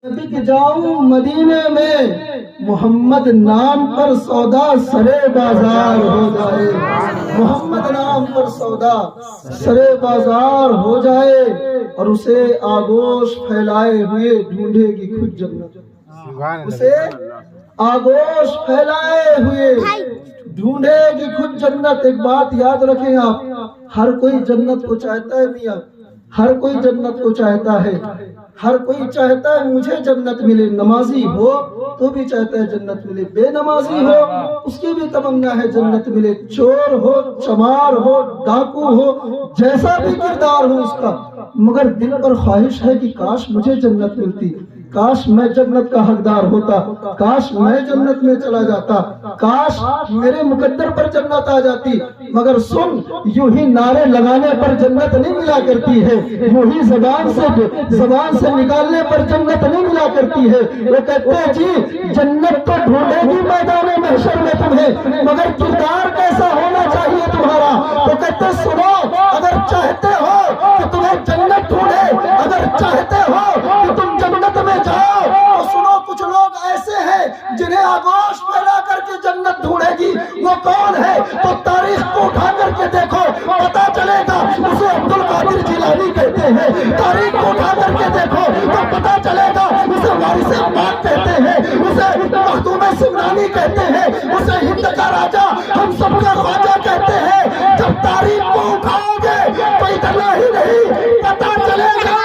نبی کہ جاؤں مدینے میں محمد نام پر سودا سرے بازار ہو جائے، محمد نام پر سودا سرے بازار ہو جائے، اور اسے آگوش پھیلائے ہوئے ڈھونڈے گی خود جنت، اسے آگوش پھیلائے ہوئے ڈھونڈے گی خود جنت۔ ایک بات یاد رکھیں آپ، ہر کوئی جنت کو چاہتا ہے میاں، ہر کوئی جنت کو چاہتا ہے، ہر کوئی چاہتا ہے مجھے جنت ملے، نمازی ہو تو بھی چاہتا ہے جنت ملے، بے نمازی ہو اس کی بھی تمنا ہے جنت ملے، چور ہو، چمار ہو، ڈاکو ہو، جیسا بھی کردار ہو اس کا، مگر دل پر خواہش ہے کہ کاش مجھے جنت ملتی، کاش میں جنت کا حقدار ہوتا، کاش میں جنت میں چلا جاتا، کاش میرے مقدر پر جنت آ جاتی۔ مگر سن، یوں ہی نعرے لگانے پر جنت نہیں ملا کرتی ہے، یوں ہی زبان سے نکالنے پر جنت نہیں ملا کرتی ہے۔ وہ کہتے ہیں جی جنت تو ڈھونڈے گی میدان محشر میں تمہیں، مگر کردار کیسا ہونا چاہیے تمہارا؟ تو کہتے سنو، اگر چاہتے ہو کہ تمہیں جنت ڈھونڈے، اگر چاہتے ہو کہ تم جنت میں جاؤ، تو سنو کچھ لوگ ایسے ہیں جنہیں آگوش پھیلا کر کے جنت ڈھونڈے گی۔ وہ کون ہے؟ تو تاریخ کو اٹھا کر کے دیکھو، پتا چلے گا اسے عبد القادر جیلانی کہتے ہیں، تاریخ کو اٹھا کر کے دیکھو تو پتا چلے گا اسے وارث پاک کہتے ہیں، اسے مخدوم سمرانی کہتے ہیں، اسے ہند کا راجا ہم سب کا خواجہ کہتے ہیں۔ جب تاریخ کو اٹھاؤ گے تو اتنا ہی نہیں، پتا چلے گا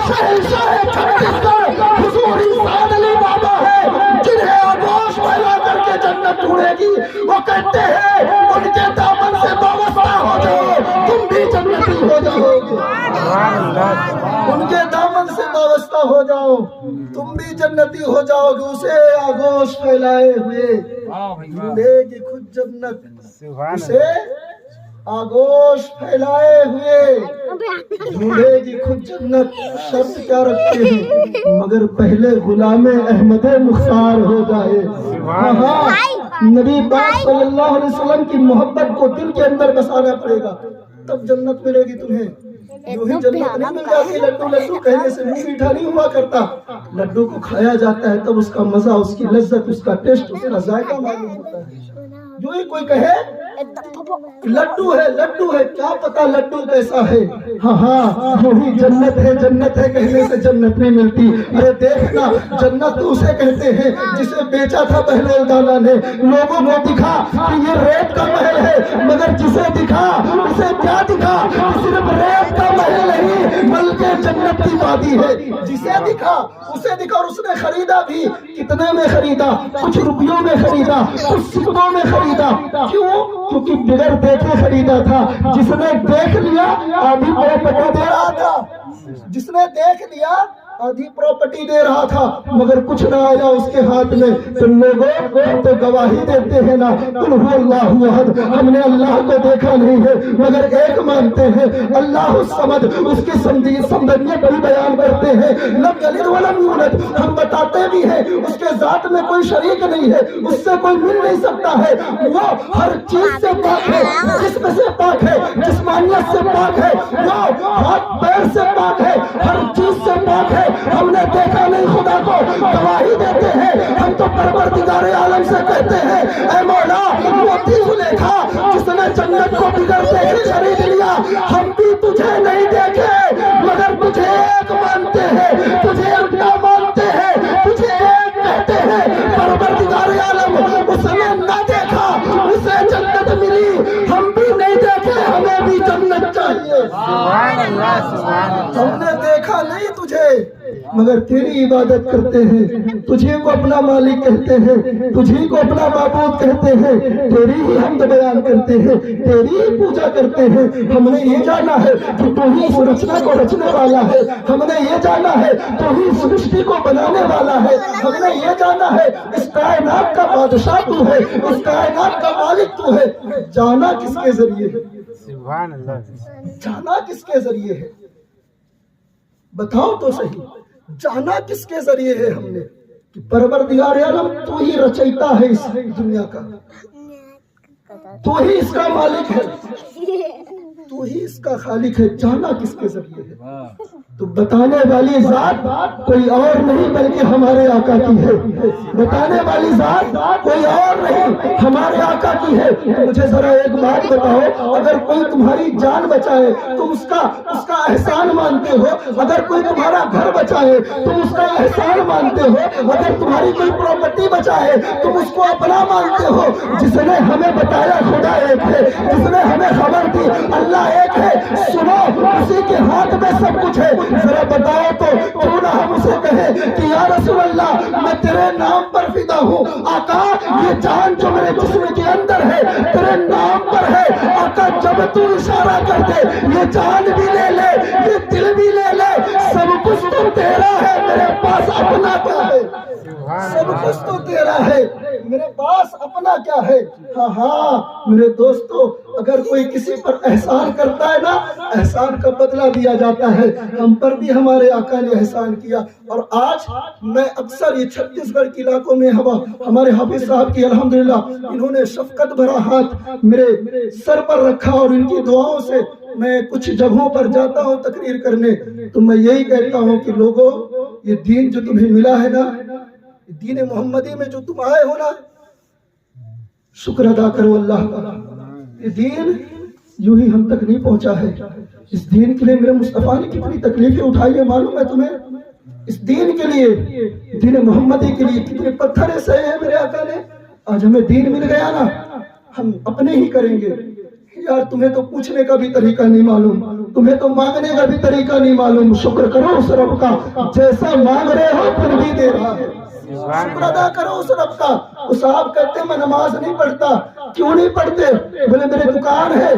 شہنشاہ چھتیس گڑھ حضور سعد علی بابا ہے، جنہیں آگوش پھیلا کر کے جنت ڈھونڈے گی۔ وہ کہتے ہیں ان کے دامن سے وابستہ ہو جاؤ، تم بھی جنتی ہو جاؤ گے، ان کے دامن سے وابستہ ہو جاؤ تم بھی جنتی ہو جاؤ گے۔ اسے آگوش پھیلائے ہوئے ڈھونڈے گی خود جنت، اسے آگوش پھیلائے ہوئے ڈھونڈے گی خود جنت۔ شرط کیا رکھتے ہیں؟ مگر پہلے غلام احمد مختار ہو جائے۔ نبی پاک صلی اللہ علیہ وسلم کی محبت کو دل کے اندر بسانا پڑے گا، تب جنت ملے گی تمہیں۔ یوں ہی جنت نہیں مل جاتی لڈو لڈو کہنے سے، منہ میٹھا نہیں ہوا کرتا، لڈو کو کھایا جاتا ہے تب اس کا مزہ، اس کی لذت، اس کا ٹیسٹ، اس کا ذائقہ معلوم ہوتا ہے۔ جو ہی کوئی کہے لڈو ہے لڈو ہے، کیا پتا لڈو کیسا ہے؟ ہاں وہی جنت ہے کہنے سے جنت نہیں ملتی۔ ارے دیکھنا، جنت اسے کہتے ہیں جسے بیچا تھا بہلول دانا نے، لوگوں کو دکھا کہ یہ ریت کا محل ہے، مگر جسے دکھا اسے کیا دکھا؟ صرف ریت کا محل نہیں بلکہ جنت کی وادی ہے۔ جسے دکھا اسے دکھا، اور اس نے خریدا بھی، کتنے میں خریدا؟ کچھ روپیوں میں خریدا، کچھ سکوں میں خریدا۔ کیوں؟ کیونکہ بغیر دیکھے خریدا تھا۔ جس نے دیکھ لیا آدھی پراپرٹی دے رہا تھا، جس نے دیکھ لیا آدھی پراپرٹی دے رہا تھا، مگر کچھ نہ آیا اس کے ہاتھ میں۔ تم لوگوں ہم تو گواہی دیتے ہیں نا، قل هو اللہ احد، ہم نے اللہ کو دیکھا نہیں ہے مگر ایک مانتے ہیں، اللہ الصمد، اس کی سمدنیت بھی بیان کرتے ہیں، لم یلد ولم یولد، ہم بتاتے بھی ہیں اس کے ذات میں کوئی شریک نہیں ہے، اس سے کوئی مل نہیں سکتا ہے، وہ ہر چیز سے پاک ہے، جسم سے پاک ہے، جسمانیت سے پاک ہے، وہ ہاتھ پیر سے پاک ہے، ہر چیز سے پاک ہے۔ ہم نے دیکھا نہیں خدا کو، گواہی دیتے ہیں، ہم تو پروردگار عالم سے کہتے ہیں اے مولا، موتی زلیخا جس نے جنت کو بغیر دیکھے خرید لیا، ہم بھی تجھے نہیں دیکھے مگر تجھے ایک مانتے ہیں، تجھے اپنا مانتے ہیں، تجھے ایک کہتے ہیں۔ پروردگار عالم اس نے نہ دیکھا، اسے جنت ملی، ہم بھی نہیں دیکھے، ہمیں بھی جنت چاہیے۔ ہم نے دیکھا نہیں تجھے مگر تیری عبادت کرتے ہیں، تجھے کو اپنا مالک کہتے ہیں، تجھے کو اپنا معبود کہتے ہیں، تیری ہی حمد بیان کرتے ہیں، تیری ہی پوجا کرتے ہیں۔ ہم نے یہ جانا ہے کہ تو ہی اس رچنا کو رچنے والا ہے، ہم نے یہ جانا ہے تو ہی سرشٹی کو بنانے والا ہے، ہم نے یہ جانا ہے اس کائنات کا بادشاہ تو ہے، اس کائنات کا مالک تو ہے۔ جانا کس کے ذریعے ہے؟ سبحان اللہ، جانا کس کے ذریعے ہے؟ بتاؤ تو صحیح، جانا کس کے ذریعے ہے ہم نے؟ کہ پروردگار عالم تو ہی رچیتا ہے اس دنیا کا، تو ہی اس کا مالک ہے، تو ہی اس کا خالق ہے، جانا کس کے ذریعے ہے؟ تو بتانے والی ذات کوئی اور نہیں بلکہ ہمارے آقا کی ہے، بتانے والی ذات کوئی اور نہیں ہمارے آقا کی ہے۔ مجھے ذرا ایک بات بتاؤ، اگر کوئی تمہاری جان بچائے تم اس کا احسان مانتے ہو، اگر کوئی تمہارا گھر بچائے تم اس کا احسان مانتے ہو، اگر تمہاری کوئی پراپرٹی بچائے تم اس کو اپنا مانتے ہو؟ جس نے ہمیں بتایا خدا ایک ہے، جس نے ہمیں خبر دی اللہ ایک ہے، سنو اسی کے ہاتھ میں سب کچھ ہے۔ ذرا بتاؤ تو کیوں نہ ہم اسے کہیں کہ یا رسول اللہ میں تیرے نام پر فدا ہوں، آقا یہ جان جو میرے جسم کے اندر ہے تیرے نام پر ہے، آقا جب تو اشارہ کر دے یہ جان بھی لے لے یہ دل بھی لے لے، سب کچھ تو تیرا ہے، میرے پاس اپنا کیا ہے؟ سب کچھ تو تیرا ہے، میرے پاس اپنا کیا ہے؟ ہاں میرے دوستو، اگر کوئی کسی پر احسان کرتا ہے نا، احسان کا بدلہ دیا جاتا ہے۔ ہم پر بھی ہمارے آقا نے احسان کیا، اور آج میں اکثر یہ چھتیس گڑھ کے علاقوں میں ہمارے حافظ صاحب کی الحمدللہ انہوں نے شفقت بھرا ہاتھ میرے سر پر رکھا، اور ان کی دعاؤں سے میں کچھ جگہوں پر جاتا ہوں تقریر کرنے، تو میں یہی کہتا ہوں کہ لوگوں یہ دین جو تمہیں ملا ہے نا، دین محمدی میں جو تم آئے ہو نا، شکر ادا کرو اللہ کا۔ یہ دین یوں ہی ہم تک نہیں پہنچا ہے، اس دین کے لیے میرے مصطفیٰ نے کتنی تکلیفیں اٹھائی ہے معلوم ہے تمہیں؟ اس دین کے لیے، دین محمدی کے لیے کتنے پتھر سہے ہیں میرے آقا نے۔ آج ہمیں دین مل گیا نا، ہم اپنے ہی کریں گے۔ یار تمہیں تو پوچھنے کا بھی طریقہ نہیں معلوم، تمہیں تو مانگنے کا بھی طریقہ نہیں معلوم۔ شکر کرو اس رب کا، جیسا مانگ رہے ہو پھر بھی دے رہا ہے۔ شکر ادا کرو اس رب کا۔ وہ صاحب کہتے ہیں میں نماز نہیں پڑھتا، کیوں نہیں پڑھتے؟ بولے میرے دکان ہے،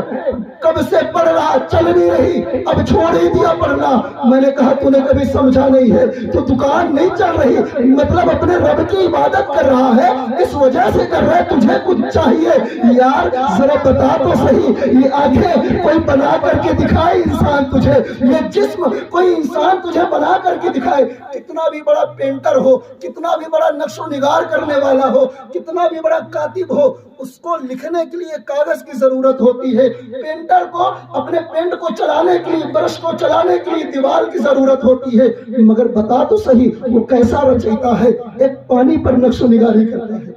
کب سے پڑھ رہا چل نہیں رہی، اب چھوڑ ہی دیا پڑھنا۔ میں نے کہا تو نے کبھی سمجھا نہیں ہے، تو دکان نہیں چل رہی مطلب اپنے رب کی عبادت کر رہا ہے، اس وجہ سے کر رہا ہے، تجھے کچھ چاہیے۔ یار ذرا بتا تو صحیح، یہ آنکھیں کوئی بنا کر کے دکھائے انسان تجھے، یہ جسم کوئی انسان تجھے بنا کر کے دکھائے، کتنا بھی بڑا پینٹر ہو، کتنا بھی بڑا نقش و نگار کرنے والا ہو، کتنا بھی بڑا کاتب ہو، اس کو لکھنے کے لیے کاغذ کی ضرورت ہوتی ہے، پینٹر کو اپنے پینٹ کو چلانے کے لیے، برش کو چلانے کے لیے دیوار کی ضرورت ہوتی ہے۔ مگر بتا تو صحیح وہ کیسا رچیتا ہے؟ ایک پانی پر نقش و نگاری کرتا ہے،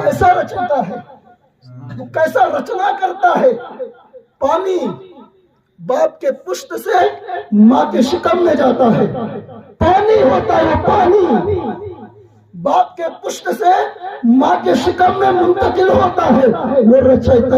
کیسا رچیتا ہے، وہ کیسا رچنا کرتا ہے۔ پانی باپ کے پشت سے ماں کے شکم میں جاتا ہے، پانی ہوتا ہے پانی، باپ کے پشت سے ماں کے شکم میں منتقل ہوتا ہے۔ وہ رچیتا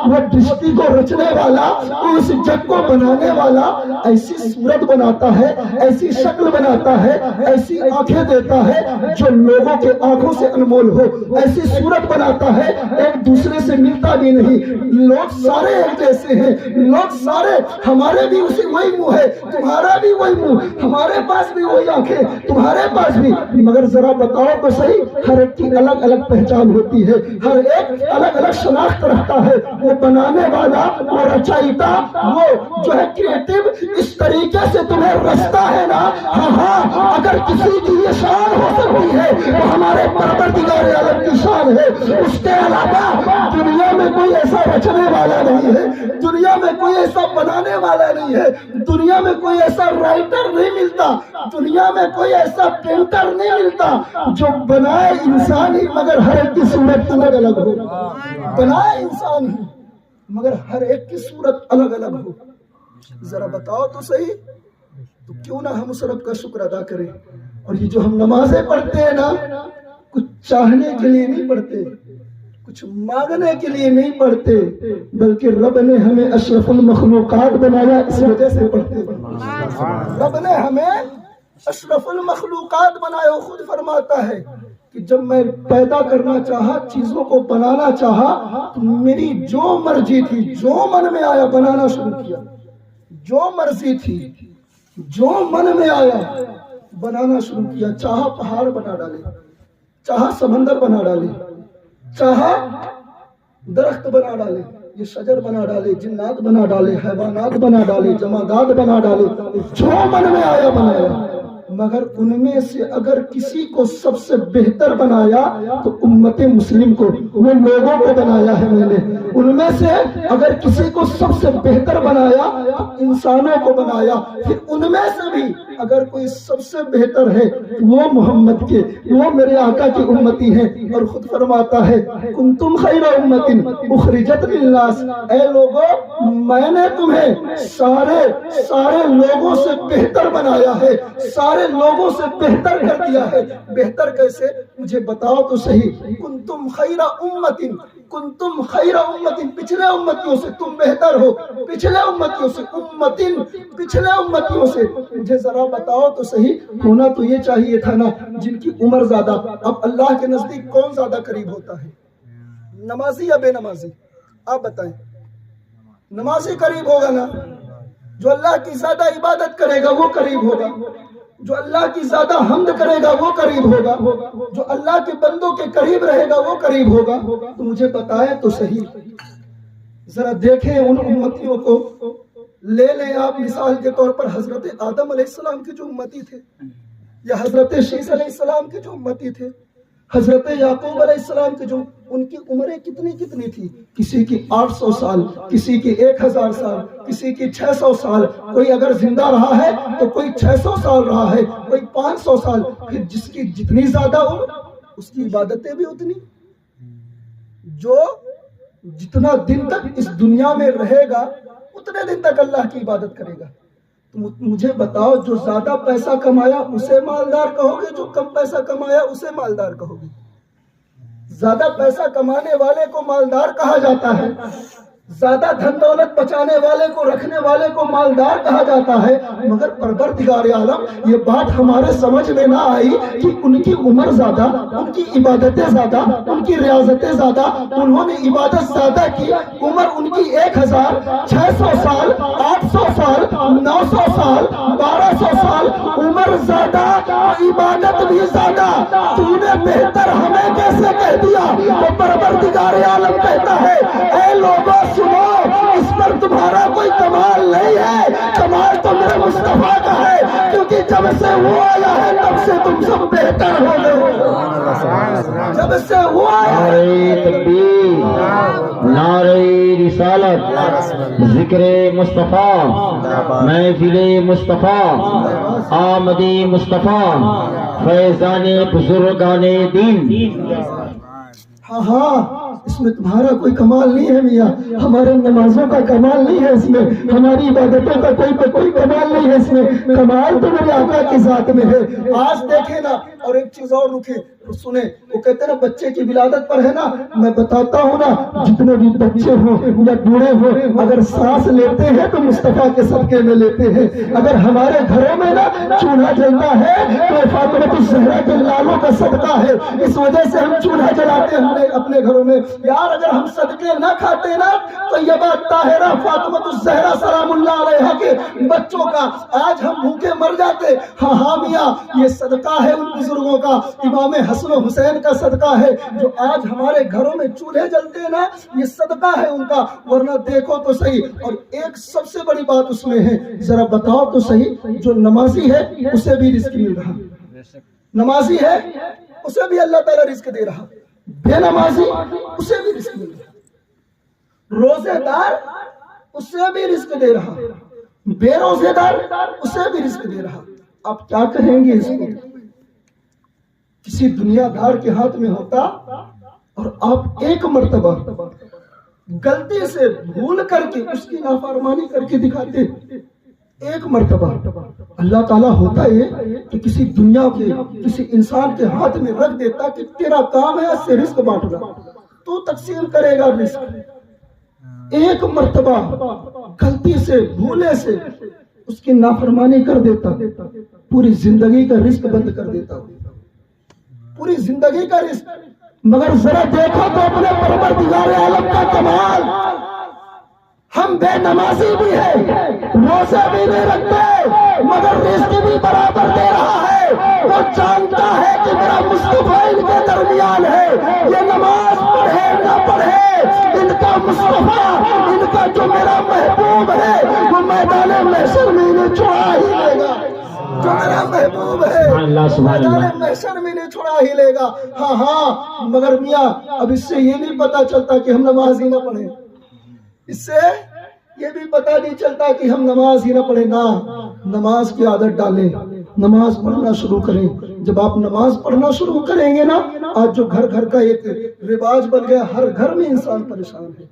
وہ دھرتی کو رچنے والا، اس جگ کو بنانے والا ایسی صورت بناتا ہے، ایسی شکل بناتا ہے، ایسی آنکھیں دیتا ہے جو لوگوں کے آنکھوں سے انمول ہو، ایسی صورت بناتا ہے ایک دوسرے سے ملتا بھی نہیں، لوگ سارے ایک جیسے ہیں، لوگ سارے، ہمارے بھی اسی وہی منہ ہے، تمہارا بھی وہی منہ، ہمارے پاس بھی وہی آنکھیں، تمہارے پاس بھی، مگر ذرا بتاؤ تو صحیح، ہر ایک کی الگ الگ پہچان ہوتی ہے، ہر ایک الگ الگ شناخت رکھتا ہے۔ وہ بنانے والا، وہ رچائیتا، وہ جو ہے کریٹو، اس طریقے سے تمہیں رچتا ہے نا۔ ہاں اگر کسی کی یہ شان ہو سکتی ہے تو ہمارے پروردگار عالم کی شان ہے، اس کے علاوہ دنیا میں کوئی ایسا رچنے والا نہیں ہے، دنیا میں کوئی ایسا بنانے والا نہیں ہے، دنیا میں کوئی ایسا رائٹر نہیں ملتا، دنیا میں کوئی ایسا پینٹر نہیں ملتا جو بنائے انسان ہی مگر ہر ایک کی صورت الگ الگ ہو، بنائے انسان ہی مگر ہر ایک کی صورت الگ الگ ہو۔ ذرا بتاؤ تو صحیح، تو کیوں نہ ہم اس رب کا شکر ادا کریں؟ اور یہ جو ہم نمازیں پڑھتے ہیں نا، کچھ چاہنے کے لیے نہیں پڑھتے، کچھ مانگنے کے لیے نہیں پڑھتے، بلکہ رب نے ہمیں اشرف المخلوقات بنایا، اس وجہ سے پڑھتے ہیں۔ رب نے ہمیں اشرف المخلوقات بنایا، وہ خود فرماتا ہے کہ جب میں پیدا کرنا چاہا، چیزوں کو بنانا چاہا، تو میری جو مرضی تھی، جو من میں آیا بنانا شروع کیا، جو مرضی تھی، جو من میں آیا بنانا شروع کیا۔ چاہا پہاڑ بنا ڈالے، چاہا سمندر بنا ڈالے، چاہا درخت بنا ڈالے، یہ شجر بنا ڈالے، جنات بنا ڈالے، حیوانات بنا ڈالے، جمادات بنا ڈالے، جو من میں آیا بنایا۔ مگر ان میں سے اگر کسی کو سب سے بہتر بنایا تو امت مسلم کو، وہ لوگوں کو بنایا ہے میں نے، ان میں سے اگر کسی کو سب سے بہتر بنایا تو انسانوں کو بنایا، پھر ان میں سے بھی اگر کوئی سب سے بہتر ہے وہ محمد کے، وہ میرے آقا کی امتی ہیں۔ اور خود فرماتا ہے کنتم خیر امت اخرجت للناس، اے لوگو میں نے تمہیں سارے لوگوں سے بہتر بنایا ہے، سارے لوگوں سے بہتر کر دیا ہے۔ بہتر کیسے مجھے بتاؤ تو صحیح۔ کنتم خیر امت، کنتم خیر امت، پچھلے امتیوں سے تم بہتر ہو، پچھلے امتیوں سے، پچھلے امتیوں سے مجھے ذرا بتاؤ تو صحیح۔ ہونا تو یہ چاہیے تھا نا جن کی عمر زیادہ۔ اب اللہ کے نزدیک کون زیادہ قریب ہوتا ہے، نمازی یا بے نمازی؟ آپ بتائیں۔ نمازی قریب ہوگا نا، جو اللہ کی زیادہ عبادت کرے گا وہ قریب ہوگا، جو اللہ کی زیادہ حمد کرے گا وہ قریب ہوگا، جو اللہ کے بندوں کے قریب رہے گا وہ قریب ہوگا۔ تو مجھے بتائیں تو صحیح، ذرا دیکھیں ان امتیوں کو، لے لیں آپ مثال کے طور پر حضرت آدم علیہ السلام کے جو امتی تھے، یا حضرت شیس علیہ السلام کے جو امتی تھے، حضرت یعقوب علیہ السلام کے جو ان کی عمریں کتنی تھی، کسی کی 800 سال، کسی کی 1000 سال، کسی کی 600 سال، کوئی اگر زندہ رہا ہے تو کوئی 600 سال رہا ہے، کوئی 500 سال۔ پھر جس کی جتنی زیادہ عمر اس کی عبادتیں بھی اتنی، جو جتنا دن تک اس دنیا میں رہے گا اتنے دن تک اللہ کی عبادت کرے گا۔ تو مجھے بتاؤ جو زیادہ پیسہ کمایا اسے مالدار کہو گے، جو کم پیسہ کمایا اسے مالدار کہو گے؟ زیادہ پیسہ کمانے والے کو مالدار کہا جاتا ہے، زیادہ دھن دولت بچانے والے کو، رکھنے والے کو مالدار کہا جاتا ہے۔ مگر پروردگار عالم یہ بات ہمارے سمجھ میں نہ آئی کہ ان کی عمر زیادہ، ان کی عبادتیں زیادہ، ان کی ریاضتیں زیادہ، انہوں نے عبادت زیادہ کی، عمر ان کی 1600 سال، 800 سال، 900 سال، 1200 سال، عمر زیادہ، عبادت بھی زیادہ۔ تو نے بہتر ہمیں کیسے کہہ دیا؟ تو پروردگار عالم کہتا ہے اے لوگوں سنو، اس پر تمہارا کوئی کمال نہیں ہے، کمال تو میرے مصطفیٰ کا ہے، کیونکہ جب سے وہ آیا ہے تب سے تم سب بہتر ہو گئے ہو۔ جب سے وہ آیا ہے، نعرہ تکبیر، نعرہ رسالت، ذکر مصطفیٰ، محفل مصطفیٰ، آمد مصطفیٰ، فیضان بزرگان دین۔ ہاں اس میں تمہارا کوئی کمال نہیں ہے میاں، ہمارے نمازوں کا کمال نہیں ہے اس میں، ہماری عبادتوں کا کوئی کمال نہیں ہے اس میں، کمال تو میرے آقا کی ذات میں ہے۔ آج دیکھیں نا، اور ایک چیز اور رکھیں سنیں، وہ کہتے ہیں نا بچے کی ولادت پر ہے نا، میں بتاتا ہوں نا جتنے بھی بچے ہوں یا بوڑھے ہوں اگر سانس لیتے ہیں تو مصطفیٰ کے صدقے میں لیتے ہیں۔ اگر ہمارے گھروں میں نا چولہا جلتا ہے تو فاطمہ الزہرا کے لالوں کا صدقہ ہے، اس وجہ سے ہم چولہا جلاتے ہیں اپنے گھروں میں۔ یار اگر ہم صدقے نہ کھاتے نا تو یہ بات طاہرہ فاطمہ الزہرا سلام اللہ علیہا کے بچوں کا آج ہم بھوکے مر جاتے۔ ہاں میاں یہ صدقہ ہے ان بزرگوں کا، امام حسن و حسین کا صدقہ ہے جو آج ہمارے گھروں میں چولہے جلتے ہیں نا، یہ صدقہ ہے ان کا۔ ورنہ دیکھو تو صحیح، اور ایک سب سے بڑی بات اس میں ہے، ذرا بتاؤ تو صحیح، جو نمازی ہے اسے بھی رزق مل رہا، نمازی ہے اسے بھی اللہ تعالیٰ رزق دے رہا، بے نمازی اسے بھی رزق مل رہا، روزے دار اسے بھی رزق دے رہا، بے روزے دار اسے بھی رزق دے رہا۔ آپ کیا کہیں گے اس کو؟ کسی دنیا دار کے ہاتھ میں ہوتا اور آپ ایک مرتبہ غلطی سے بھول کر کے اس کی نافرمانی کر کے دکھاتے، ایک مرتبہ اللہ تعالیٰ ہوتا ہے کہ کسی دنیا کے کسی انسان کے ہاتھ میں رکھ دیتا کہ تیرا کام ہے اس سے رزق بانٹنا، تو تقسیم کرے گا رزق۔ ایک مرتبہ غلطی سے بھولے سے اس کی نافرمانی کر دیتا، پوری زندگی کا رزق بند کر دیتا، پوری زندگی کا رزق۔ مگر ذرا دیکھو تو اپنے پروردگار عالم کا کمال، ہم بے نمازی بھی ہیں، روزہ بھی نہیں رکھتے، مگر رزق بھی برابر دے رہا ہے۔ وہ جانتا ہے کہ میرا مصطفیٰ ان کے درمیان ہے، یہ نماز پڑھے نہ پڑھے، ان کا مصطفیٰ، ان کا جو میرا محبوب ہے وہ میدان محشر میں انہیں چھڑا ہی لے گا، جو میرا محبوب ہے میدان محشر میں انہیں چھڑا ہی لے گا۔ ہاں مگر میاں اب اس سے یہ نہیں پتا چلتا کہ ہم نماز ہی نہ پڑھیں، اس سے یہ بھی پتہ نہیں چلتا کہ ہم نماز ہی نہ پڑھیں، نہ نماز کی عادت ڈالیں، نماز پڑھنا شروع کریں۔ جب آپ نماز پڑھنا شروع کریں گے نا، آج جو گھر گھر کا ایک رواج بن گیا، ہر گھر میں انسان پریشان ہے،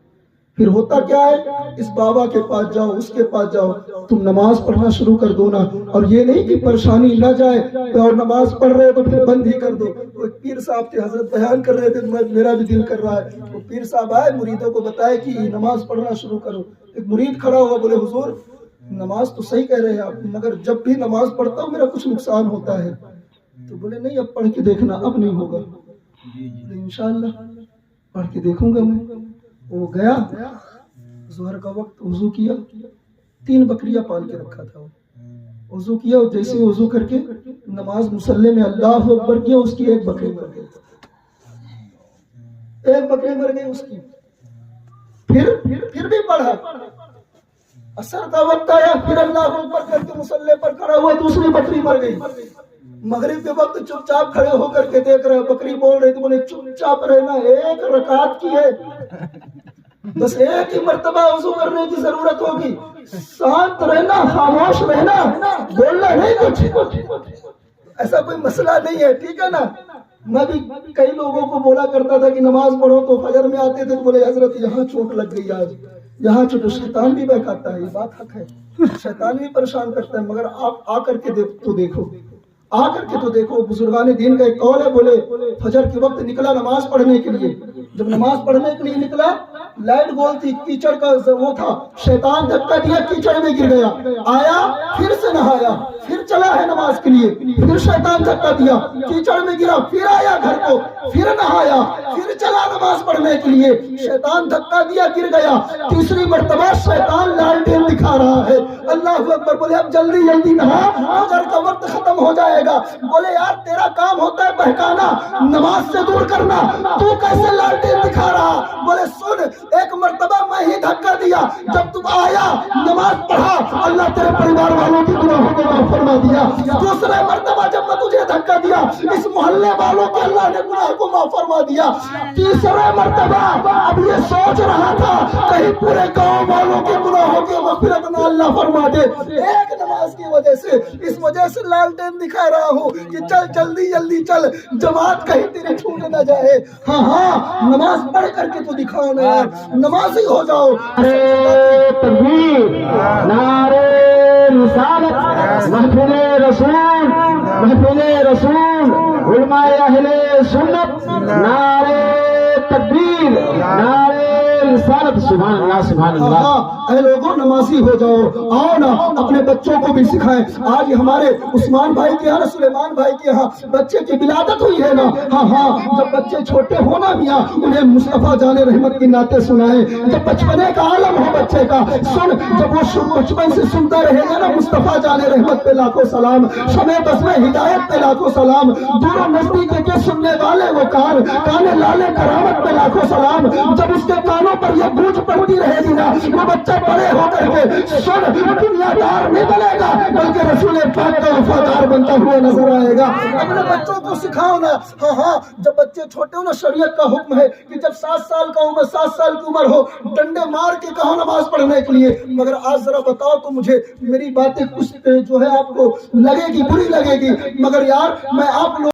پھر ہوتا کیا ہے، اس بابا کے پاس جاؤ، اس کے پاس جاؤ، تم نماز پڑھنا شروع کر دو نا، اور یہ نہیں کہ پریشانی نہ جائے اور نماز پڑھ رہے تو پھر بند ہی کر دو۔ وہ پیر صاحب تھے، حضرت بیان کر رہے تھے، میرا بھی دل کر رہا ہے، وہ پیر صاحب آئے مریدوں کو بتائے کہ نماز پڑھنا شروع کرو۔ ایک مرید کھڑا ہوا، بولے حضور نماز تو صحیح کہہ رہے ہیں آپ، مگر جب بھی نماز پڑھتا ہوں میرا کچھ نقصان ہوتا ہے۔ تو بولے نہیں، اب پڑھ کے دیکھنا، اب نہیں ہوگا۔ انشاءاللہ پڑھ کے دیکھوں گا میں۔ وہ گیا، ظہر کا وقت، وضو کیا، 3 بکریاں پال کے رکھا تھا، وضو کیا، اور جیسے وضو کر کے نماز مصلی میں اللہ اکبر کیا، اس کی 1 بکری مر گئی، 1 بکری مر گئی اس کی۔ پھر بھی پڑھا، اثر کا وقت آیا، پھر اللہ اکبر کر کے مصلی پر کھڑا ہوا، دوسری بکری مر گئی۔ مغرب کے وقت چپ چاپ کھڑے ہو کر کے دیکھ رہے، بکری بول رہی تھی، بولے چپ چاپ رہنا، 1 رکعت کی ہے، بس 1 ہی مرتبہ وضو کرنے کی ضرورت ہوگی، شانت رہنا، خاموش رہنا، بولنا نہیں کچھ، ایسا کوئی مسئلہ نہیں ہے، ٹھیک ہے نا۔ میں بھی کئی لوگوں کو بولا کرتا تھا کہ نماز پڑھو، تو فجر میں آتے تھے تو بولے حضرت یہاں چوٹ لگ گئی، آج یہاں چوٹ، شیطان بھی بہکاتا ہے، یہ بات حق ہے، شیطان بھی پریشان کرتا ہے، مگر آپ آ کر کے دیکھو، آ کر کے تو دیکھو۔ بزرگان دین کا ایک قول ہے، بولے فجر کے وقت نکلا نماز پڑھنے کے لیے، جب نماز پڑھنے کے لیے نکلا، لائٹ گول تھی، کیچڑ کا وہ تھا، شیطان دھکا دیا، کیچڑ میں گر گیا، آیا پھر سے نہایا، پھر چلا ہے نماز کے لیے، پھر شیطان دھکا دیا، کیچڑ میں گرا، پھر آیا گھر کو، پھر نہایا، پھر چلا نماز پڑھنے کے لیے، شیطان دھکا دیا، گر گیا، تیسری مرتبہ شیطان لالٹین دکھا رہا ہے۔ اللہ اکبر، بولے اب جلدی جلدی نہا، فجر کا وقت ختم ہو جائے گا۔ بولے یار تیرا کام ہوتا ہے بہکانا، نماز سے دور کرنا، تو کیسے لالٹین دکھا رہا؟ بولے سن، 1 مرتبہ میں ہی دھکا دیا، جب تم آیا نماز پڑھا، اللہ تیرے پریوار والوں کی گناہوں کو معاف فرما دیا۔ دوسرے مرتبہ جب میں تجھے دھکا دیا، اس محلے والوں کے اللہ نے گناہ کو معاف فرما دیا۔ تیسرے مرتبہ اب یہ سوچ رہا تھا کہیں پورے گاؤں والوں کے گناہوں کی مغفرت نہ اللہ فرما دے، 1 نماز کی وجہ سے، اس وجہ سے لالٹین دکھا رہا ہوں کہ چل جلدی جلدی چل، جماعت کہیں تیری چھوٹ نہ جائے۔ ہاں نماز پڑھ کر کے تو دکھاؤ نا یار، نمازی ہو جاؤ۔ نعرے تکبیر، نعرے رسالت، محفل رسول، محفل رسول، علماء اہل سنت، نعرے تکبیر، نعرے رسالت، سبحان اللہ سبحان اللہ۔ اے لوگوں نمازی ہو جاؤ، آؤ نا اپنے بچوں کو بھی سکھائیں۔ آج ہمارے عثمان بھائی کے یہاں، سلیمان بھائی کے یہاں بچے کی ولادت ہوئی ہے نا، ہاں جب بچے چھوٹے ہونا میاں، انہیں مصطفیٰ جان رحمت کی نعتیں سنائیں، جب بچپنے کا عالم ہو بچے کا، سن، جب وہ بچپن سے سنتا رہے گا نا مصطفیٰ جان رحمت پہ لاکھوں سلام، شمع بزم ہدایت پہ لاکھوں سلام، دور و نزدیک کے سننے والے وہ کان لالے کرامت پہ لاکھوں سلام، جب اس کے کانوں پر یہ گونج پڑتی رہے گی نا، وہ بچہ بڑے ہو کر کے سن دنیا دار نہیں بنے گا، بلکہ رسول پاک کا وفادار بنتا ہوا نظر آئے گا۔ اپنے بچوں کو سکھاؤ نا، ہاں جب بچے چھوٹے ہو نا، شریعت کا حکم ہے کہ جب 7 سال کی عمر ہو، ڈنڈے مار کے کہو نماز پڑھنے کے لیے۔ مگر آج ذرا بتاؤ تو مجھے، میری باتیں کچھ جو ہے آپ کو لگے گی، بری لگے گی، مگر یار میں آپ لوگ